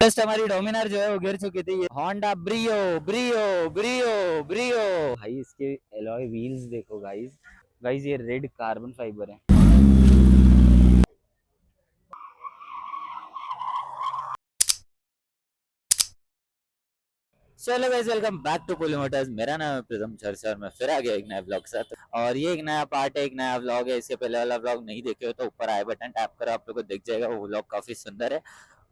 Just हमारी डोमिनार जो है वो गिर चुकी थी। ये Honda Brio Brio Brio Brio भाई, इसके एलॉय व्हील्स देखो गाइस। गाइस ये रेड कार्बन फाइबर है। चलो guys, welcome back to Puli motors. मेरा नाम है प्रीतम चर्चा और मैं फिर आ गया एक नया ब्लॉग के साथ। और ये एक नया पार्ट है, एक नया ब्लॉग है। इसके पहले वाला ब्लॉग नहीं देखे हो तो ऊपर आई बटन टैप करो, आप लोग को दिख जाएगा। वो ब्लॉग काफी सुंदर है।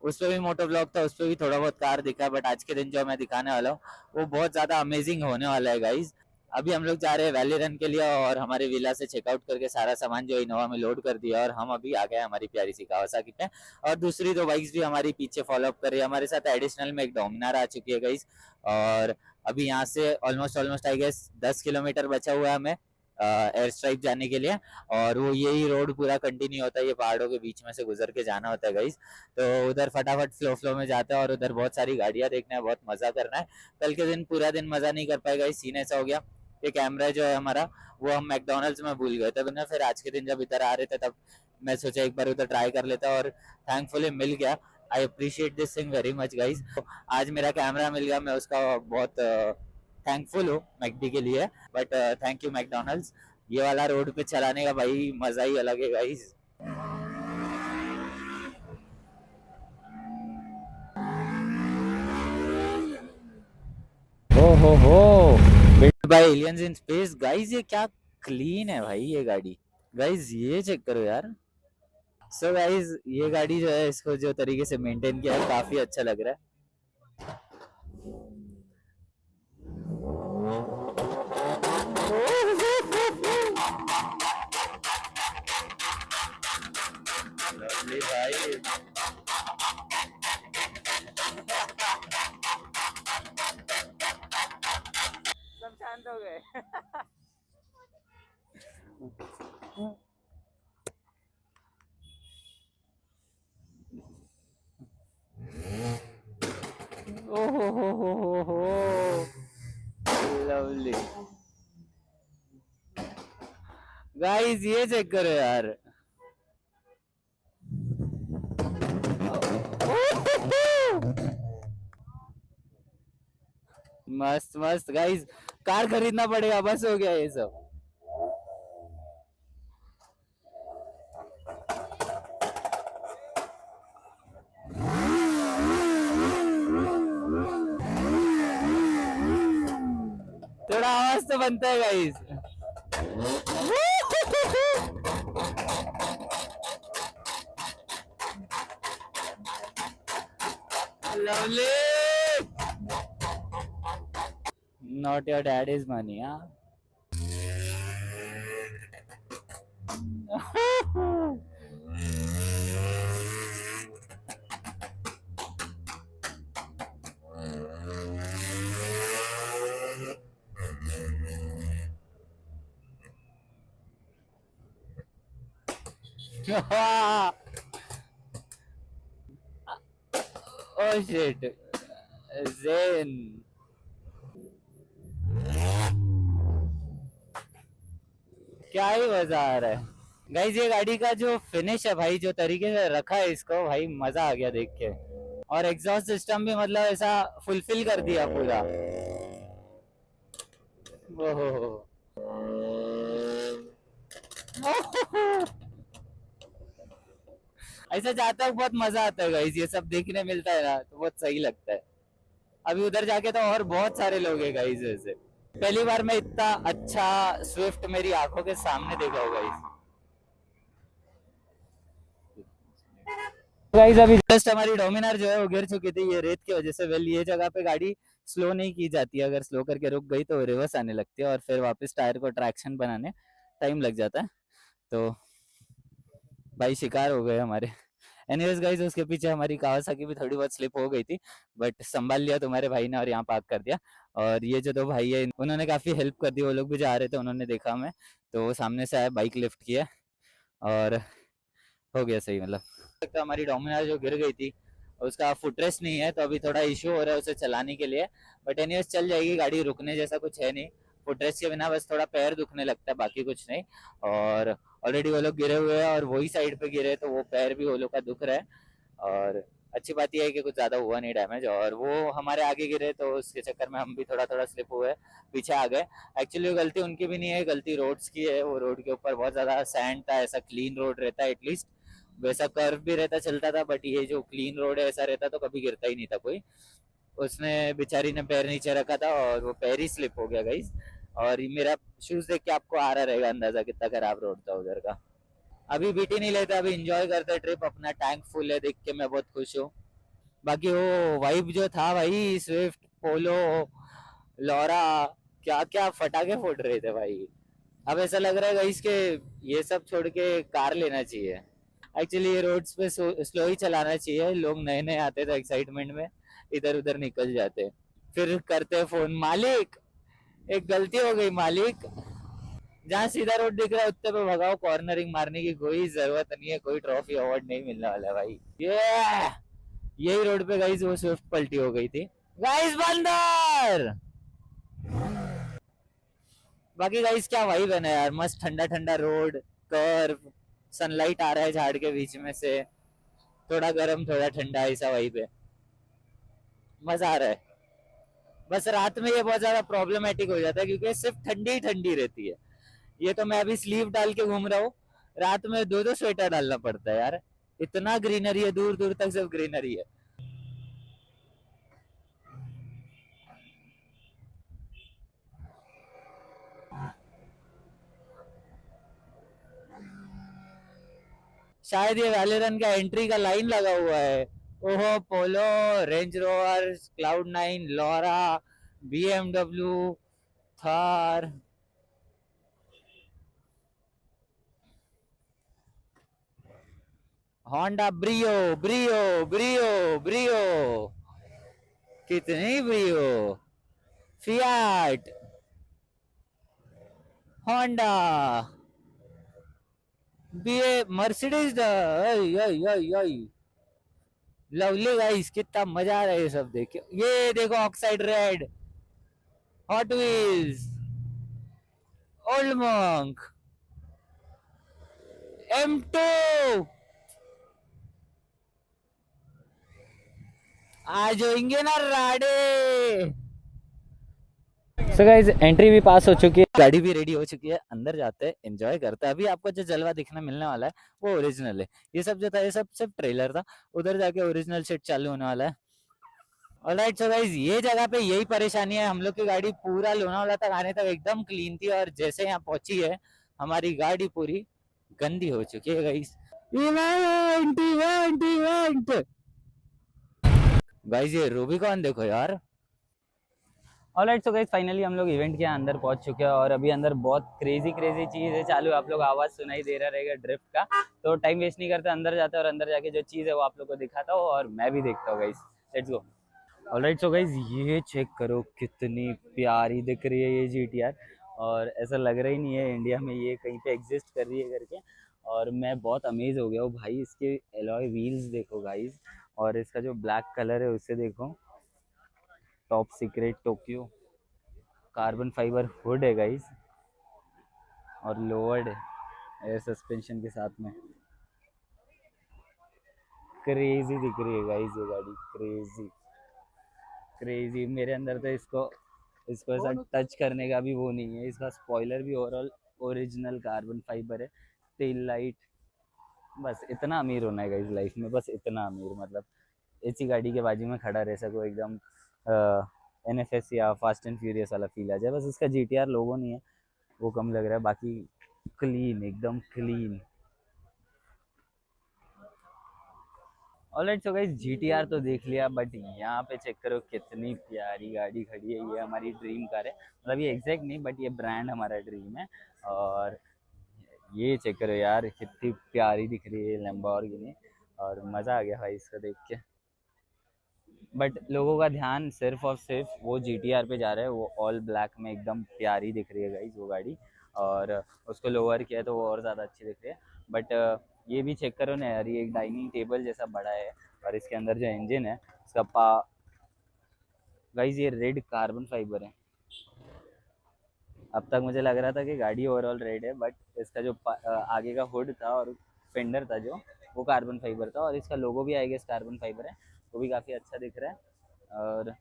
उस पर भी मोटो ब्लॉग था, उस पर भी थोड़ा बहुत कार दिखा है। बट आज के दिन जो मैं दिखाने वाला हूँ वो बहुत ज्यादा अमेजिंग होने वाला है गाइज। अभी हम लोग जा रहे हैं वैली रन के लिए और हमारे विला से चेकआउट करके सारा सामान जो इनोवा में लोड कर दिया और हम अभी आ गए हमारी प्यारी सी कावासाकी पे। और दूसरी दो बाइक्स भी हमारी पीछे फॉलोअप कर रही है। हमारे साथ एडिशनल में एक डोमिनार आ चुकी है गाइज। और अभी यहाँ से ऑलमोस्ट आई गेस 10 किलोमीटर बचा हुआ है हमें एयर स्ट्राइक जाने के लिए। और वो यही रोड पूरा कंटिन्यू होता है, ये पहाड़ों के बीच में से गुजर के जाना होता है गाइस। तो उधर फटाफट फ्लो में जाते हैं और उधर बहुत सारी गाड़ियां देखना है, बहुत मजा करना है। कल के दिन पूरा दिन मजा नहीं कर पाएगा, इस सीन ऐसा हो गया। ये कैमरा जो है हमारा वो हम मैकडोनल्ड्स में भूल गए थे ना। फिर आज के दिन जब इधर आ रहे थे तब मैं सोचा एक बार उधर ट्राई कर लेता और थैंकफुली मिल गया। I appreciate this thing very much guys. आज मेरा कैमरा मिल गया, मैं उसका बहुत थैंकफुल हूँ मैकडी के लिए। But thank you McDonald's. ये वाला रोड पे चलाने का भाई मजा ही अलग है गाइज। हो build by aliens in space guys. ये क्या क्लीन है भाई ये गाड़ी। गाइज ये चेक करो यार। सो गाइज ये गाड़ी जो है इसको जो तरीके से मेंटेन किया है काफी अच्छा लग रहा है। लवली भाई। सब शांत हो गए। ओहो लवली गाइस, ये चेक करो यार। मस्त मस्त गाइस। कार खरीदना पड़ेगा, बस हो गया ये सब। थोड़ा आवाज तो बनता है guys. Lovely. Not your dad is money. हाँ ओह शिट जेन। क्या ही मजा आ रहा है गाइज। ये गाड़ी का जो फिनिश है भाई, जो तरीके से रखा है इसको, भाई मजा आ गया देख के। और एग्जॉस्ट सिस्टम भी मतलब ऐसा फुलफिल कर दिया पूरा। ओहो ऐसा जाता है बहुत मजा आता है गाइस। ये सब देखने मिलता है ना तो बहुत सही लगता है। अभी उधर जाके तो और बहुत सारे लोग हैं गाइस। ऐसे पहली बार मैं इतना अच्छा स्विफ्ट मेरी आंखों के सामने देखा होगा गाइस। गाइस अभी जस्ट हमारी डोमिनार जो है वो गिर चुकी थी ये रेत की वजह से। वेल ये जगह पे गाड़ी स्लो नहीं की जाती है, अगर स्लो करके रुक गई तो रिवर्स आने लगती है और फिर वापस टायर को ट्रैक्शन बनाने टाइम लग जाता है। तो भाई शिकार हो गए हमारे। एनीवेज गाइस, उसके पीछे हमारी कावासाकी भी थोड़ी बहुत स्लिप हो गई थी बट संभाल लिया तुम्हारे भाई ने और यहाँ पार्क कर दिया। और ये जो दो भाई है उन्होंने काफी हेल्प कर दी। वो लोग भी जा रहे थे, उन्होंने देखा हमें तो वो सामने से आया, बाइक लिफ्ट किया और हो गया सही। मतलब तो हमारी डोमिनार जो गिर गई थी उसका फुटरेस्ट नहीं है तो अभी थोड़ा इशू हो रहा है उसे चलाने के लिए। बट एनीवेज चल जाएगी गाड़ी, रुकने जैसा कुछ है नहीं। फुटरेस्ट के बिना बस थोड़ा पैर दुखने लगता है, बाकी कुछ नहीं। और ऑलरेडी वो लोग गिरे हुए हैं और वही साइड पे गिरे तो वो पैर भी वो लोग का दुख रहा है। और अच्छी बात यह है कि कुछ ज़्यादा हुआ नहीं डैमेज, और वो हमारे आगे गिरे तो उसके चक्कर में हम भी थोड़ा थोड़ा स्लिप हुए, पीछे आ गए। एक्चुअली गलती उनकी भी नहीं है, गलती रोड्स की है। वो रोड के ऊपर बहुत ज़्यादा सैंड था, ऐसा क्लीन रोड रहता है एटलीस्ट, वैसा कर्व भी रहता चलता था, बट ये जो क्लीन रोड है ऐसा रहता तो कभी गिरता ही नहीं था कोई। उसने बेचारी ने पैर नीचे रखा था और वो पैर ही स्लिप हो गया गाइस। और मेरा शूज देख के आपको आ रहा रहेगा अंदाजा कितना खराब रोड था उधर का। अभी बीटी नहीं लेते, अभी इंजॉय करते ट्रिप, अपना टैंक फुल है, देख के मैं बहुत खुश हूँ। बाकी वो वाइब जो था भाई, स्विफ्ट, पोलो, लॉरा, क्या क्या फटाके फोड़ रहे थे भाई। अब ऐसा लग रहा है गाइस के ये सब छोड़ के कार लेना चाहिए। एक्चुअली ये रोड्स पे स्लो ही चलाना चाहिए, लोग नए नए आते थे एक्साइटमेंट में इधर उधर निकल जाते, फिर करते फोन, मालिक एक गलती हो गई मालिक। जहाँ सीधा रोड दिख रहा है उत्ते पे भगाओ, कॉर्नरिंग मारने की कोई जरूरत नहीं है, कोई ट्रॉफी अवार्ड नहीं मिलने वाला है भाई। ये यही रोड पे गाइस वो स्विफ्ट पलटी हो गई थी गाइस, बंदर। बाकी गाइस क्या वाइब है ना यार, मस्त ठंडा ठंडा रोड, कर्व, सनलाइट आ रहा है झाड़ के बीच में से, थोड़ा गर्म थोड़ा ठंडा, ऐसा वाइब है, मजा आ रहा है। बस रात में ये बहुत ज्यादा प्रॉब्लमेटिक हो जाता है क्योंकि सिर्फ ठंडी ही ठंडी रहती है। ये तो मैं अभी स्लीव डाल के घूम रहा हूँ, रात में दो दो स्वेटर डालना पड़ता है यार, इतना ग्रीनरी है, दूर दूर तक सिर्फ ग्रीनरी है। शायद ये वैलेरन का एंट्री का लाइन लगा हुआ है। ओहो, Polo, Range Rover, Cloud 9, Laura, BMW, Thar, Honda Brio, Brio, Brio, Brio, कितनी ब्रियो, फियाट, होंडा, बीए, मर्सिडीज, लवली गाइस, कितना मजा आ रहा है ये सब देख के। ये देखो oxide red, hot wheels, old monk, M2, आ जाएंगे ना राडे। सो गाइस एंट्री भी पास हो चुकी है, गाड़ी भी रेडी हो चुकी है, अंदर जाते हैं, एंजॉय करते हैं। अभी आपको जो जलवा दिखने मिलने वाला है वो ओरिजिनल है, ये सब जो था ये सब सिर्फ ट्रेलर था, उधर जाके ओरिजिनल सेट चालू होने वाला है। ऑलराइट सो गाइस, ये जगह पे यही परेशानी है, हम लोग की गाड़ी पूरा लोनावाला तक आने तक एकदम क्लीन थी, और जैसे यहाँ पहुंची है हमारी गाड़ी पूरी गंदी हो चुकी है guys. Event event event guys, ये रूबिकॉन देखो यार। ऑलराइट सो गाइस, फाइनली हम लोग इवेंट के अंदर पहुंच चुके हैं, और अभी अंदर बहुत क्रेजी क्रेजी चीज़ है चालू, आप लोग आवाज़ सुनाई दे रहा रहेगा ड्रिफ्ट का। तो टाइम वेस्ट नहीं करते, अंदर जाते हैं और अंदर जाके जो चीज़ है वो आप लोग को दिखाता हूँ और मैं भी देखता हूँ guys. Let's go. Alright so guys, ये चेक करो कितनी प्यारी दिख रही है ये GTR, और ऐसा लग रहा ही नहीं है इंडिया में ये कहीं पे एग्जिस्ट कर रही है करके। और मैं बहुत अमेज हो गया हूँ भाई, इसके एलॉय व्हील्स देखो गाइस, और इसका जो ब्लैक कलर है उसे देखो, top secret Tokyo, carbon fibre hood है गाइस, और लोवर्ड है एयर सस्पेंशन के साथ में। क्रेजी दिख रही है गाइस ये गाड़ी, क्रेजी क्रेजी। मेरे अंदर तो इसको इसको ऐसा टच करने का भी वो नहीं है। इसका स्पॉइलर भी ओवरऑल ओरिजिनल कार्बन फाइबर है, टेल लाइट, बस इतना अमीर होना है गाइस लाइफ में, बस इतना अमीर, मतलब ऐसी गाड़ी के बाजू में खड़ा रह सको, एकदम NFS या फास्ट एंड फ्यूरियस वाला फील आ जाए। बस इसका GTR लोगो नहीं है, वो कम लग रहा है, बाकी क्लीन, एकदम clean. Alright so guys, GTR तो देख लिया, बट यहाँ पे चेक करो कितनी प्यारी गाड़ी खड़ी है। ये हमारी ड्रीम कार है, मतलब ये एग्जैक्ट नहीं बट ये ब्रांड हमारा ड्रीम है। और ये चेक करो यार कितनी प्यारी दिख रही है लैम्बोर्गिनी, और मज़ा आ गया भाई इसको देख के। बट लोगों का ध्यान सिर्फ और सिर्फ वो GTR पे जा रहा है, वो ऑल ब्लैक में एकदम प्यारी दिख रही है गाइस वो गाड़ी, और उसको लोअर किया तो वो और ज़्यादा अच्छी दिख रही है। बट ये भी चेक करो ना यार, ये एक डाइनिंग टेबल जैसा बड़ा है, और इसके अंदर जो इंजन है उसका गाइस ये रेड कार्बन फाइबर है। अब तक मुझे लग रहा था कि गाड़ी ओवरऑल रेड है, बट इसका जो आगे का हुड था और फेंडर था जो, वो कार्बन फाइबर था, और इसका लोगो भी आई गेस कार्बन फाइबर है, वो भी काफ़ी अच्छा दिख रहा है और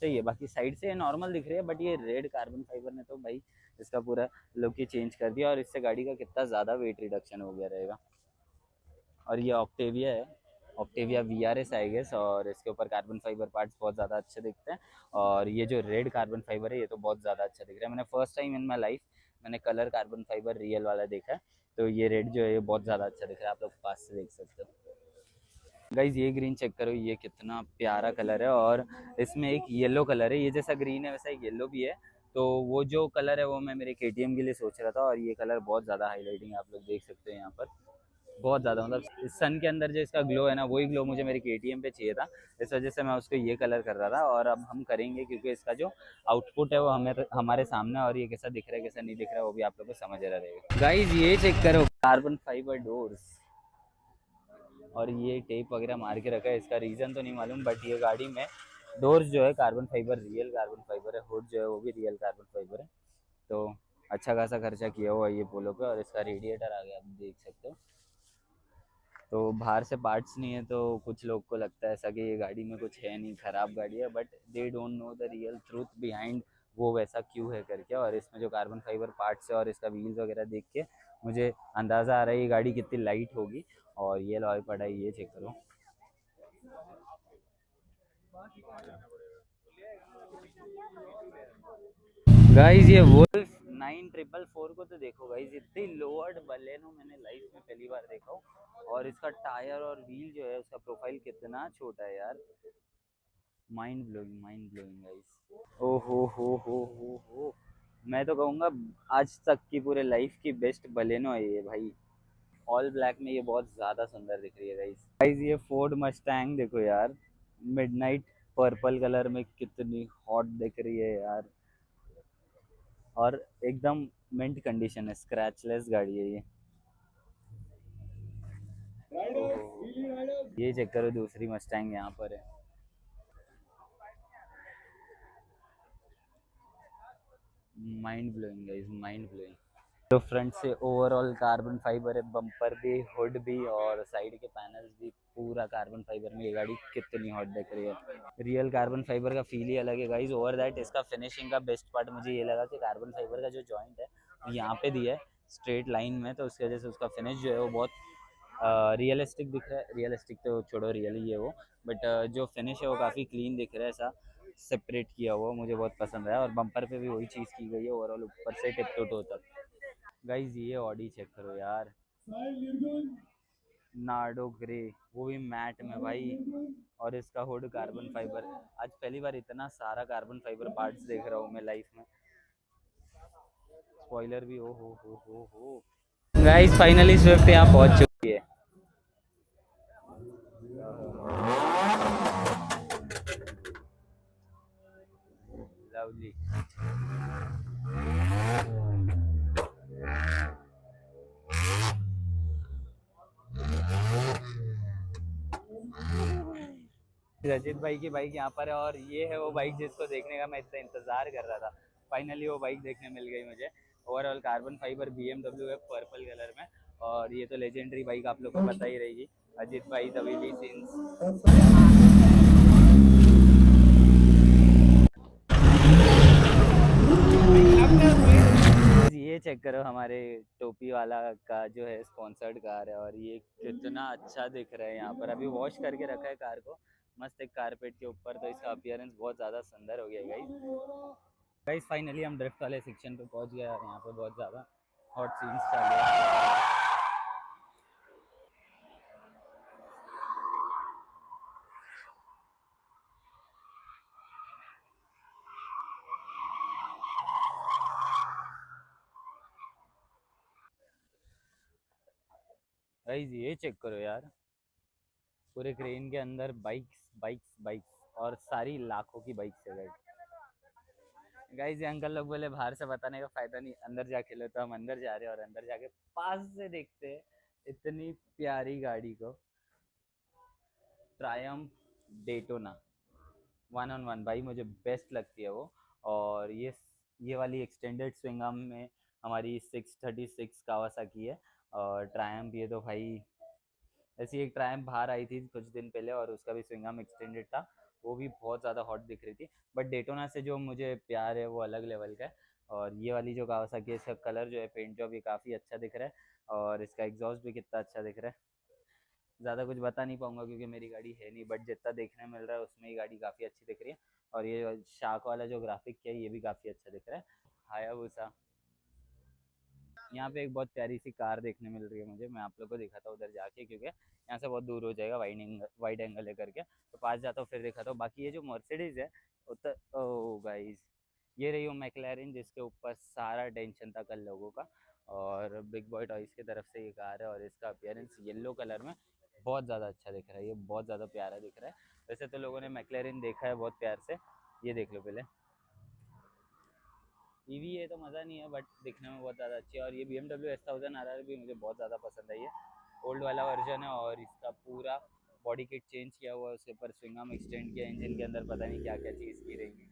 सही है। बाकी साइड से नॉर्मल दिख रही है, बट ये रेड कार्बन फाइबर ने तो भाई इसका पूरा लुक ही चेंज कर दिया, और इससे गाड़ी का कितना ज़्यादा वेट रिडक्शन हो गया रहेगा। और ये ऑक्टेविया है, Octavia V R S I guess, और इसके ऊपर कार्बन फाइबर पार्ट्स बहुत ज़्यादा अच्छे दिखते हैं। और ये जो रेड कार्बन फाइबर है ये तो बहुत ज़्यादा अच्छा दिख रहा है। मैंने first time in my life मैंने कलर कार्बन फाइबर रियल वाला देखा है, तो ये रेड जो है ये बहुत ज़्यादा अच्छा दिख रहा है, आप लोग पास से देख सकते हो। गाइज ये ग्रीन चेक करो, ये कितना प्यारा कलर है, और इसमें एक येलो कलर है, ये जैसा ग्रीन है वैसा एक येलो भी है। तो वो जो कलर है वो मैं मेरे केटीएम के लिए सोच रहा था, और ये कलर बहुत ज़्यादा हाईलाइटिंग है, आप लोग देख सकते हैं यहाँ पर बहुत ज़्यादा, मतलब सन के अंदर जो इसका ग्लो है ना, वही ग्लो मुझे मेरे केटीएम पे चाहिए था, इस वजह से मैं उसको ये कलर कर रहा था। और अब हम करेंगे क्योंकि इसका जो आउटपुट है वो हमें हमारे सामने, और ये कैसा दिख रहा है कैसा नहीं दिख रहा है वो भी आप लोग को समझ रहा रहेगा। गाइज ये चेक करो, कार्बन फाइबर डोर्स, और ये टेप वगैरह मार के रखा है, इसका रीज़न तो नहीं मालूम, बट ये गाड़ी में डोर्स जो है carbon fibre, real carbon fibre है, हुड जो है वो भी रियल कार्बन फाइबर है। तो अच्छा खासा खर्चा किया हुआ है ये पोलो पे, और इसका रेडिएटर आ गया आप देख सकते हो। तो बाहर से पार्ट्स नहीं है, तो कुछ लोग को लगता है ऐसा कि ये गाड़ी में कुछ है नहीं, ख़राब गाड़ी है, but they don't know the real truth behind वो वैसा क्यों है करके। और इसमें जो कार्बन फाइबर पार्ट्स है और इसका व्हील्स वगैरह देख के मुझे अंदाज़ा आ रहा है ये गाड़ी कितनी लाइट होगी। और ये लॉय पड़ा है, ये चेक करो। गाइज ये वुल्फ 9444 को तो देखो गाइज, इतनी लोअर्ड बलेनो मैंने लाइफ में पहली बार देखा हूँ। और इसका टायर और व्हील जो है उसका प्रोफाइल कितना छोटा है यार, माइंड ब्लोइंग गाइस। ओ हो, मैं तो कहूँगा आज तक की पूरे लाइफ की बेस्ट बलेनो है ये भाई। ऑल ब्लैक में ये बहुत ज़्यादा सुंदर दिख रही है गाइस। गाइस ये फोर्ड मस्टैंग देखो यार, मिडनाइट पर्पल कलर में कितनी हॉट दिख रही है यार, और एकदम मिंट कंडीशन है, स्क्रैचलेस गाड़ी है ये। ये चेक करो, दूसरी मस्टैंग यहाँ पर है। Mind blowing guys, mind blowing. तो फ्रंट से ओवरऑल कार्बन फाइबर है, बम्पर भी, हुड भी, और साइड के पैनल्स भी पूरा कार्बन फाइबर में। ये गाड़ी कितनी हॉट दिख रही है, रियल कार्बन फाइबर का फील ही अलग है गाइस। ओवर दैट इसका फिनिशिंग का बेस्ट पार्ट मुझे ये लगा कि कार्बन फाइबर का जो जॉइंट है वो यहाँ पे दिया है स्ट्रेट लाइन में, तो उसकी वजह से उसका फिनिश जो है वो बहुत रियलिस्टिक दिख रहा है। रियलिस्टिक तो छोड़ो, रियल ही है वो, बट जो फिनिश है वो काफ़ी क्लीन दिख रहा है, ऐसा सेपरेट किया हुआ मुझे बहुत पसंद आया। और बम्पर पे भी वही चीज़ की गई है ओवरऑल, ऊपर से टिप टू टो तक। गाइज ये ऑडी चेक करो यार, नार्डो ग्रे, वो भी मैट में भाई, और इसका हुड कार्बन फाइबर। आज पहली बार इतना सारा कार्बन फाइबर पार्ट्स देख रहा हूँ मैं लाइफ में। स्पॉइलर भी, ओ हो। गाइस फाइनली स्विफ्ट यहाँ पहुंच चुकी है। लवली। रजित भाई की बाइक यहाँ पर है, और ये है वो बाइक जिसको देखने का मैं इतना इंतजार कर रहा था। फाइनली वो बाइक देखने मिल गई मुझे। ओवरऑल कार्बन फाइबर BMW है पर्पल कलर में, और ये तो लेजेंडरी बाइक आप लोग को पता ही रहेगी, अजित भाई तवेली सिंस। ये चेक करो, हमारे टोपी वाला का जो है स्पॉन्सर्ड कार है, और ये कितना अच्छा दिख रहा है यहाँ पर। अभी वॉश करके रखा है कार को मस्त एक कारपेट के ऊपर, तो इसका अपीयरेंस बहुत ज़्यादा सुंदर हो गया गाइस। गाइस फाइनली हम ड्रिफ्ट वाले सेक्शन पे पहुंच गए, और यहाँ पे बहुत ज़्यादा हॉट सीन्स चालू है। गाइस ये चेक करो यार, पूरे क्रेन के अंदर बाइक्स बाइक्स बाइक्स, और सारी लाखों की बाइक्स है गाइस। गाइस ये अंकल लोग बोले बाहर से बताने का फायदा नहीं, अंदर जाके लो, तो हम अंदर जा रहे हैं, और अंदर जाके पास से देखते हैं इतनी प्यारी गाड़ी को। ट्रायम्फ डेटोना 1 on 1 भाई मुझे बेस्ट लगती है वो। और ये वाली एक्सटेंडेड स्विंग आर्म में हमारी 636 कावासाकी है, और ट्रायम्फ ये तो भाई ऐसी एक ट्रायम्फ बाहर आई थी कुछ दिन पहले और उसका भी स्विंग आर्म एक्सटेंडेड था, वो भी बहुत ज़्यादा हॉट दिख रही थी। बट डेटोना से जो मुझे प्यार है वो अलग लेवल का है। और ये वाली जो कावासाकी है इसका कलर जो है पेंट जॉब ये काफ़ी अच्छा दिख रहा है, और इसका एग्जॉस्ट भी कितना अच्छा दिख रहा है। ज़्यादा कुछ बता नहीं पाऊंगा क्योंकि मेरी गाड़ी है नहीं, बट जितना देखने मिल रहा है उसमें ये गाड़ी काफ़ी अच्छी दिख रही है। और ये शार्क वाला जो ग्राफिक है ये भी काफ़ी अच्छा दिख रहा है। हायाबुसा, यहाँ पे एक बहुत प्यारी सी कार देखने मिल रही है मुझे, मैं आप लोग को दिखाता हूँ उधर जाके, क्योंकि यहाँ से बहुत दूर हो जाएगा वाइड एंगल लेकर के, तो पास जाता हूँ फिर दिखाता हूँ। बाकी ये जो मर्सिडीज है उतर, ओ गाइस, ये रही हो मैक्लैरेन जिसके ऊपर सारा टेंशन था कल लोगों का। और बिग बॉय टॉयज की तरफ से ये कार है, और इसका अपियरेंस येलो कलर में बहुत ज़्यादा अच्छा दिख रहा है, ये बहुत ज़्यादा प्यारा दिख रहा है। वैसे तो लोगों ने मैक्लैरेन देखा है बहुत प्यार से, ये देख लो पहले। ईवी है तो मज़ा नहीं है, बट दिखने में बहुत ज़्यादा अच्छी है। और ये BMW S1000 RR भी मुझे बहुत ज़्यादा पसंद आई है, ओल्ड वाला वर्जन है, और इसका पूरा बॉडी किट चेंज किया हुआ है, उसके ऊपर स्विंग आर्म एक्सटेंड किया, इंजन के अंदर पता नहीं क्या क्या चीज़ की रही है।